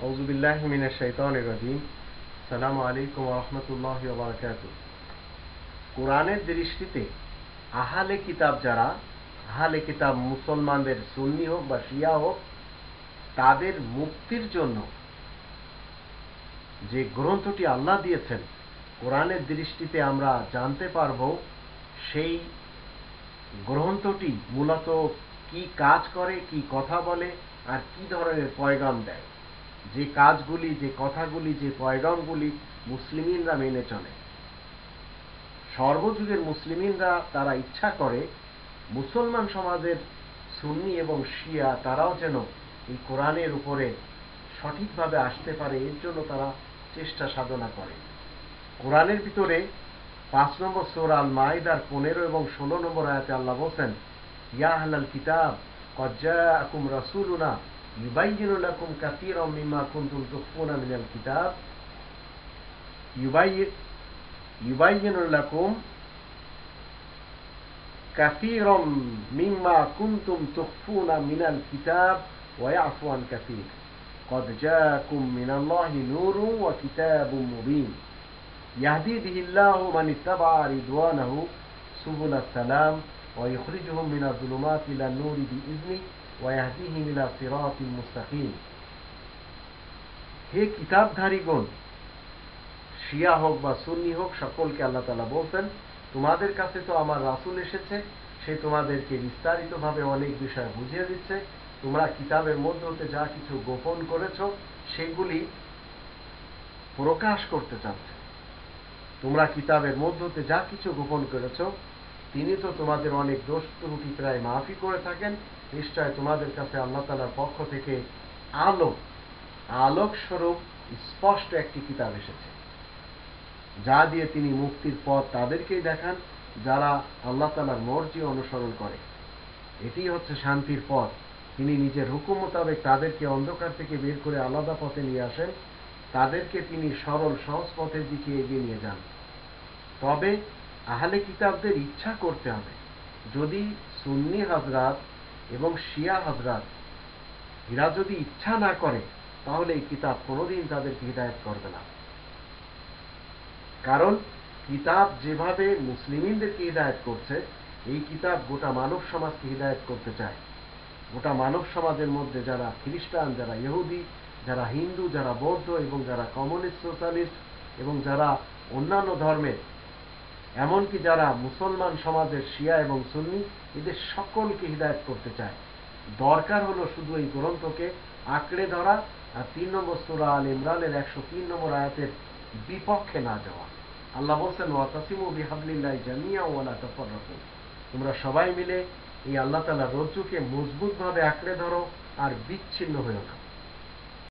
আউযু বিল্লাহি মিনাশ শাইতানির রাজিম। আসসালামু আলাইকুম ওয়া রাহমাতুল্লাহি ওয়া বারাকাতুহু। কোরআনের দৃষ্টিতে আহলে কিতাব যারা, আহলে কিতাব মুসলমানদের সুন্নি হোক বা শিয়া হোক, তাদের মুক্তির জন্য যে গ্রন্থটি আল্লাহ দিয়েছেন, কোরআনের দৃষ্টিতে আমরা জানতে পারব সেই গ্রন্থটি মূলত কি কাজ করে, কি কথা বলে, আর কি ধরনের পয়গাম দেয়। যে কাজগুলি, যে কথাগুলি, যে পয়গামগুলি মুসলিমিনরা মেনে চলে। সর্বযুগের মুসলিমিনরা তারা ইচ্ছা করে মুসলমান সমাজের সুন্নি এবং শিয়া তারাও যেন এই কোরআনের উপরে সঠিকভাবে আসতে পারে, এর জন্য তারা চেষ্টা সাধনা করে। কোরআনের ভিতরে 5 নম্বর সূরা আল মাইদার 15 এবং 16 নম্বর আয়াতে আল্লাহ বলেন, ইয়া আহলাল কিতাব ক্বাদ জাআকুম রাসূলুনা ইউবাইয়িনু লাকুম কাসীরাম মিম্মা কুনতুম তুখফুনা মিনাল কিতাব ইউবাইয়িনু লাকুম কাসীরাম মিম্মা কুনতুম তুখফুনা মিনাল কিতাব ওয়া ইয়াফু আন কাসীর ক্বাদ জাআকুম মিনাল্লাহি নূরুন ওয়া কিতাবুম মুবিন ইয়াহদি বিহিল্লাহু মান ইত্তাবা'a রিদওয়ানাহু সুবুলাস সালাম ওয়া ইখরিজুহুম মিনাজ যুলুমাতি ইলান নূরি বিইذনিহি ওয়া ইয়াহদিহিম ইলা সিরাতিল মুস্তাকিম। হে কিতাবধারীগণ, শিয়া হোক বা সুন্নি হোক, সকলকে আল্লাহ তাআলা বলছেন, তোমাদের কাছে তো আমার রাসূল এসেছে, সে তোমাদেরকে বিস্তারিতভাবে অনেক বিষয় বুঝিয়ে দিচ্ছে। তোমরা কিতাবের মধ্যে হতে যা কিছু গোপন করেছ সেগুলি প্রকাশ করতে চাচ্ছে। তোমরা কিতাবের মধ্যে হতে যা কিছু গোপন করেছ, তিনি তো তোমাদের অনেক দোষ ত্রুটি প্রায় মাফি করে থাকেন। নিশ্চয় তোমাদের কাছে আল্লাহ তাআলার পক্ষ থেকে আলোক স্বরূপ স্পষ্ট একটি কিতাব এসেছে, যা দিয়ে তিনি মুক্তির পথ তাদেরকেই দেখান যারা আল্লাহ তাআলার মর্জি অনুসরণ করে। এটি হচ্ছে শান্তির পথ। তিনি নিজের হুকুম মোতাবেক তাদেরকে অন্ধকার থেকে বের করে আলাদা পথে নিয়ে আসেন, তাদেরকে তিনি সরল সহজ পথের দিকে এগিয়ে নিয়ে যান। তবে আহলে কিতাবদের ইচ্ছা করতে হবে। যদি সুন্নি হযরত এবং শিয়া হযরত এরা যদি ইচ্ছা না করে, তাহলে এই কিতাব কোনোদিন তাদেরকে হিদায়াত করবে না। কারণ কিতাব যেভাবে মুসলিমিনদেরকে হিদায়াত করছে, এই কিতাব গোটা মানব সমাজকে হিদায়াত করতে চায়। গোটা মানব সমাজের মধ্যে যারা খ্রিস্টান, যারা ইহুদি, যারা হিন্দু, যারা বৌদ্ধ এবং যারা কমিউনিস্ট, সোশ্যালিস্ট এবং যারা অন্যান্য ধর্মের, এমনকি যারা মুসলমান সমাজের শিয়া এবং সুন্নি, এদের সকলকে হিদায়াত করতে চায়। দরকার হলো শুধু এই গ্রন্থকে আঁকড়ে ধরা আর 3 নম্বর সূরা আল ইমরানের 103 নম্বর আয়াতের বিপক্ষে না যাওয়া। আল্লাহ বলেন, ওয়াতাসিমু বিহাবলিল্লাহি জামিআন ওয়া লা তাফাররাকু। তোমরা সবাই মিলে এই আল্লাহ তাআলার রজ্জুকে মজবুতভাবে আঁকড়ে ধরো আর বিচ্ছিন্ন হয়ো না।